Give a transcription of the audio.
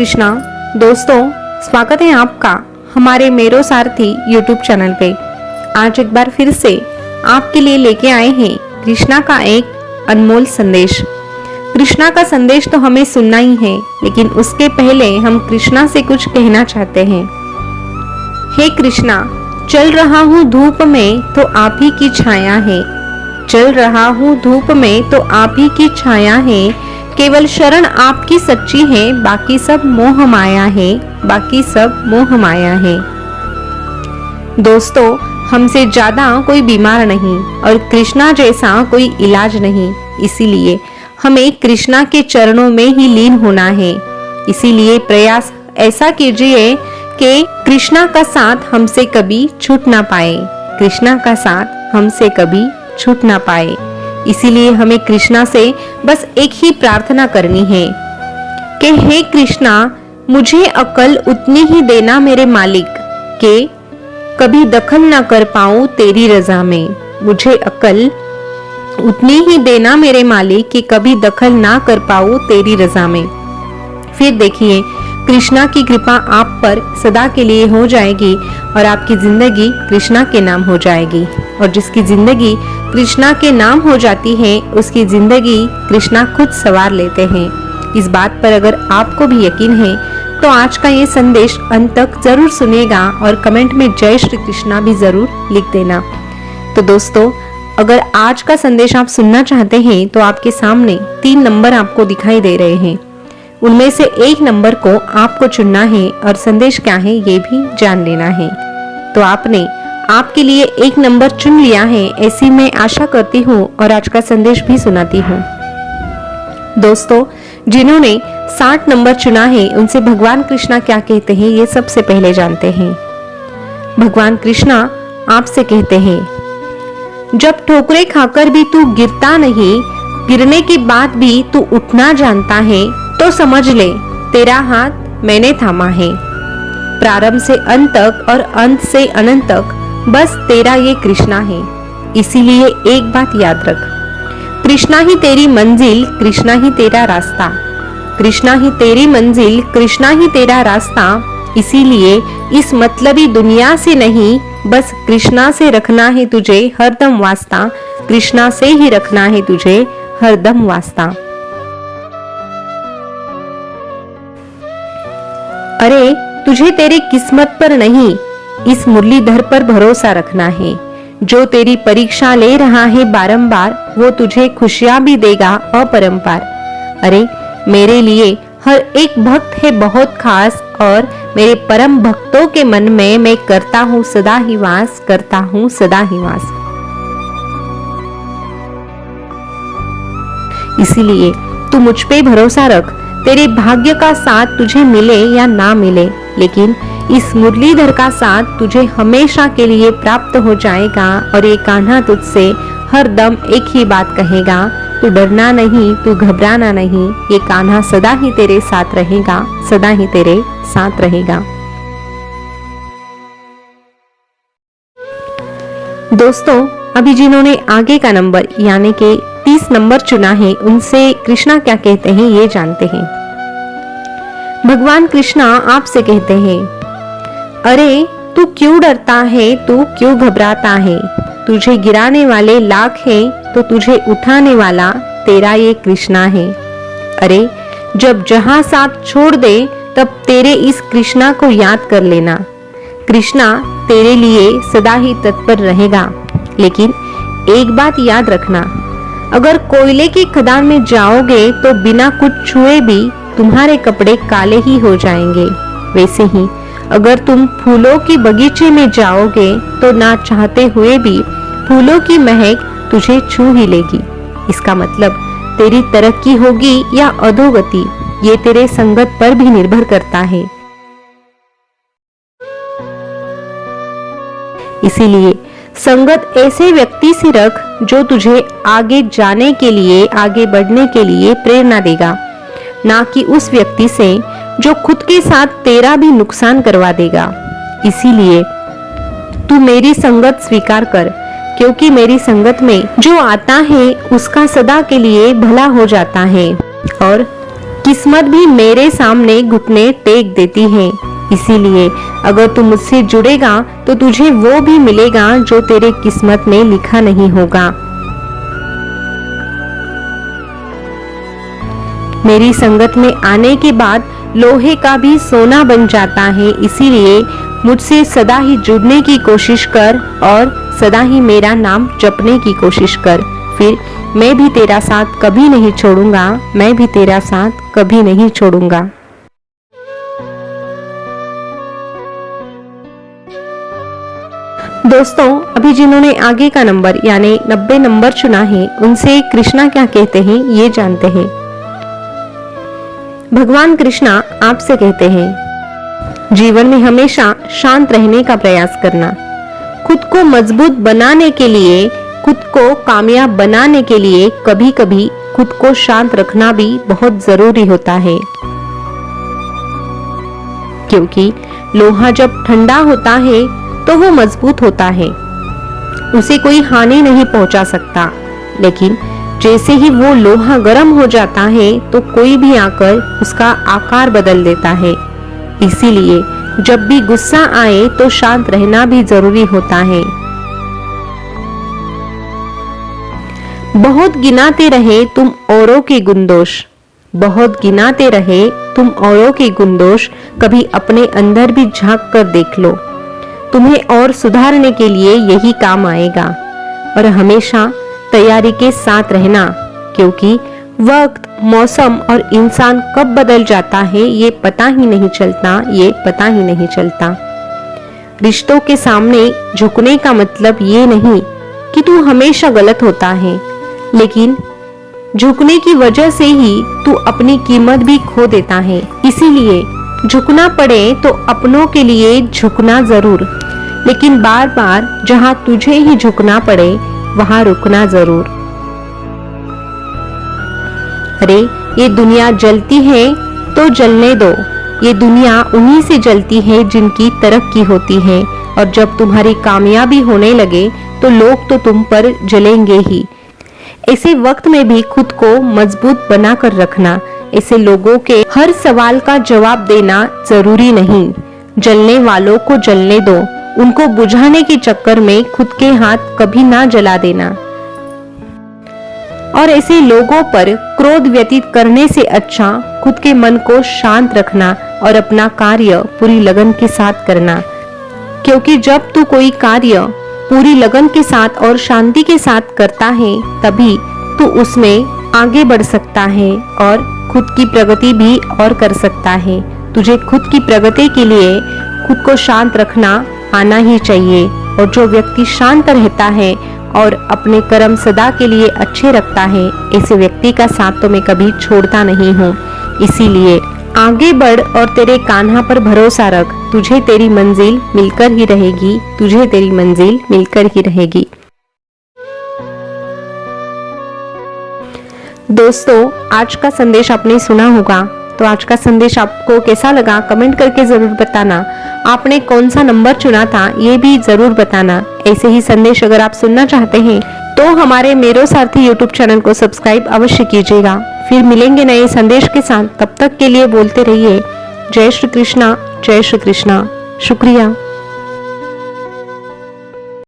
कृष्णा। दोस्तों, स्वागत है आपका हमारे मेरो सारथी यूट्यूब चैनल पे। आज एक बार फिर से आपके लिए लेके आए हैं कृष्णा का एक अनमोल संदेश। कृष्णा का संदेश तो हमें सुनना ही है, लेकिन उसके पहले हम कृष्णा से कुछ कहना चाहते हैं। हे कृष्णा, चल रहा हूँ धूप में तो आप ही की छाया है, चल रहा हूँ धूप में तो आप ही की छाया है, केवल शरण आपकी सच्ची है, बाकी सब मोह माया है, बाकी सब मोह माया है। दोस्तों, हमसे ज्यादा कोई बीमार नहीं और कृष्णा जैसा कोई इलाज नहीं, इसीलिए हमें कृष्णा के चरणों में ही लीन होना है। इसीलिए प्रयास ऐसा कीजिए कि कृष्णा का साथ हमसे कभी छूट ना पाए, कृष्णा का साथ हमसे कभी छूट ना पाए। इसीलिए हमें कृष्णा से बस एक ही प्रार्थना करनी है कि हे कृष्णा, मुझे अकल उतनी ही देना मेरे मालिक के कभी दखल ना कर पाऊं तेरी रजा में, मुझे अकल उतनी ही देना मेरे मालिक कि कभी दखल ना कर पाऊं तेरी रजा में। फिर देखिए, कृष्णा की कृपा आप पर सदा के लिए हो जाएगी और आपकी जिंदगी कृष्णा के नाम हो जाएगी। और जिसकी जिंदगी कृष्णा के नाम हो जाती है, उसकी जिंदगी कृष्णा खुद सवार लेते हैं। इस बात पर अगर आपको भी यकीन है तो आज का ये संदेश अंत तक जरूर सुनिएगा और कमेंट में जय श्री कृष्णा भी जरूर लिख देना। तो दोस्तों, अगर आज का संदेश आप सुनना चाहते हैं तो आपके सामने 3 नंबर आपको दिखाई दे रहे हैं। उनमें से एक नंबर को आपको चुनना है और संदेश क्या है ये भी जान लेना है। तो आपने आपके लिए एक नंबर चुन लिया है, ऐसी मैं आशा करती हूँ और आज का संदेश भी सुनाती हूँ। दोस्तों, जिन्होंने 60 नंबर चुना है उनसे भगवान कृष्णा क्या कहते हैं ये सबसे पहले जानते हैं। भगवान कृष्णा आपसे कहते हैं, जब ठोकरें खाकर भी तू गिरता नहीं, गिरने के बाद भी तू उठना जानता है, तो समझ ले तेरा हाथ मैंने थामा है। प्रारंभ से अंत तक और अंत से अनंत तक बस तेरा ये कृष्णा है। इसीलिए एक बात याद रख, कृष्णा ही तेरी मंजिल, कृष्णा ही तेरा रास्ता, कृष्णा ही तेरी मंजिल, कृष्णा ही तेरा रास्ता। इसीलिए इस मतलबी दुनिया से नहीं, बस कृष्णा से रखना है तुझे हरदम वास्ता, कृष्णा से ही रखना है तुझे हरदम वास्ता। अरे तुझे तेरी किस्मत पर नहीं, इस मुरलीधर पर भरोसा रखना है। जो तेरी परीक्षा ले रहा है बारंबार, वो तुझे खुशियां भी देगा अपरंपार। अरे मेरे लिए हर एक भक्त है बहुत खास और मेरे परम भक्तों के मन में मैं करता हूँ सदा ही वास, करता हूँ सदा ही वास। इसीलिए तू मुझ पे भरोसा रख, तेरे भाग्य का साथ तुझे मिले या ना मिले, लेकिन इस मुरलीधर का साथ तुझे हमेशा के लिए प्राप्त हो जाएगा। और ये कान्हा तुझसे हर दम एक ही बात कहेगा, तू डरना नहीं, तू घबराना नहीं, ये कान्हा सदा ही तेरे साथ रहेगा, सदा ही तेरे साथ रहेगा। दोस्तों, अभी जिन्होंने आगे का नंबर यानी कि 30 नंबर चुना है, उनसे कृष्णा क्या कहते हैं ये जानते हैं। भगवान कृष्णा आपसे कहते हैं, अरे तू क्यों डरता है, तू क्यों घबराता है, तुझे गिराने वाले लाख हैं तो तुझे उठाने वाला तेरा ये कृष्णा है। अरे जब जहां साथ छोड़ दे तब तेरे इस कृष्णा को याद कर लेना, कृष्णा तेरे लिए सदा ही तत्पर रहेगा। लेकिन एक बात याद रखना, अगर कोयले की खदान में जाओगे तो बिना कुछ छुए भी तुम्हारे कपड़े काले ही हो जाएंगे। वैसे ही अगर तुम फूलों की बगीचे में जाओगे तो ना चाहते हुए भी फूलों की महक तुझे छू ही लेगी। इसका मतलब तेरी तरक्की होगी या अधोगति, ये तेरे संगत पर भी निर्भर करता है। इसीलिए संगत ऐसे व्यक्ति से रख जो तुझे आगे जाने के लिए, आगे बढ़ने के लिए प्रेरणा देगा, ना कि उस व्यक्ति से जो खुद के साथ तेरा भी नुकसान करवा देगा। इसीलिए तू मेरी संगत स्वीकार कर, क्योंकि मेरी संगत में जो आता है उसका सदा के लिए भला हो जाता है और किस्मत भी मेरे सामने घुटने टेक देती है। इसीलिए अगर तू मुझसे जुड़ेगा तो तुझे वो भी मिलेगा जो तेरे किस्मत में लिखा नहीं होगा। मेरी संगत में आने के बाद लोहे का भी सोना बन जाता है। इसीलिए मुझसे सदा ही जुड़ने की कोशिश कर और सदा ही मेरा नाम जपने की कोशिश कर, फिर मैं भी तेरा साथ कभी नहीं छोड़ूंगा, मैं भी तेरा साथ कभी नहीं छोड़ूंगा। दोस्तों, अभी जिन्होंने आगे का नंबर यानी 90 नंबर चुना है, उनसे कृष्णा क्या कहते हैं ये जानते हैं। भगवान कृष्णा आपसे कहते हैं, जीवन में हमेशा शांत रहने का प्रयास करना। खुद को मजबूत बनाने के लिए, खुद को कामयाब बनाने के लिए कभी कभी खुद को शांत रखना भी बहुत जरूरी होता है। क्योंकि लोहा जब ठंडा होता है तो वो मजबूत होता है, उसे कोई हानि नहीं पहुंचा सकता। लेकिन जैसे ही वो लोहा गर्म हो जाता है तो कोई भी आकर उसका आकार बदल देता है। इसीलिए जब भी गुस्सा आए तो शांत रहना भी जरूरी होता है। बहुत गिनाते रहे तुम औरों के गुणदोष, बहुत गिनाते रहे तुम औरों के गुणदोष, कभी अपने अंदर भी झांक कर देख लो। तुम्हें और सुधारने के लिए यही काम आएगा। और हमेशा तैयारी के साथ रहना, क्योंकि वक्त, मौसम और इंसान कब बदल जाता है ये पता ही नहीं चलता, ये पता ही नहीं चलता। रिश्तों के सामने झुकने का मतलब ये नहीं कि तू हमेशा गलत होता है, लेकिन झुकने की वजह से ही तू अपनी कीमत भी खो देता है। इसीलिए झुकना पड़े तो अपनों के लिए झुकना जरूर, लेकिन बार बार जहां तुझे ही झुकना पड़े वहां रुकना जरूर। अरे ये दुनिया जलती है तो जलने दो, ये दुनिया उन्हीं से जलती है जिनकी तरक्की होती है। और जब तुम्हारी कामयाबी होने लगे तो लोग तो तुम पर जलेंगे ही। ऐसे वक्त में भी खुद को मजबूत बना कर रखना। ऐसे लोगों के हर सवाल का जवाब देना जरूरी नहीं। जलने वालों को जलने दो, उनको बुझाने के चक्कर में खुद के हाथ कभी ना जला देना। और ऐसे लोगों पर क्रोध व्यतीत करने से अच्छा खुद के मन को शांत रखना और अपना कार्य पूरी लगन के साथ करना। क्योंकि जब तू कोई कार्य पूरी लगन के साथ और शांति के साथ करता है, तभी तू उसमें आगे बढ़ सकता है और खुद की प्रगति भी और कर सकता है। तुझे खुद की प्रगति के लिए खुद को शांत रखना आना ही चाहिए। और जो व्यक्ति शांत रहता है और अपने कर्म सदा के लिए अच्छे रखता है, ऐसे व्यक्ति का साथ तो मैं कभी छोड़ता नहीं हूँ। इसीलिए आगे बढ़ और तेरे कान्हा पर भरोसा रख, तुझे तेरी मंजिल मिलकर ही रहेगी, तुझे तेरी मंजिल मिलकर ही रहेगी। दोस्तों, आज का संदेश आपने सुना होगा, तो आज का संदेश आपको कैसा लगा कमेंट करके जरूर बताना। आपने कौन सा नंबर चुना था ये भी जरूर बताना। ऐसे ही संदेश अगर आप सुनना चाहते हैं तो हमारे मेरो सारथी यूट्यूब चैनल को सब्सक्राइब अवश्य कीजिएगा। फिर मिलेंगे नए संदेश के साथ, तब तक के लिए बोलते रहिए जय श्री कृष्णा, जय श्री कृष्णा। शुक्रिया।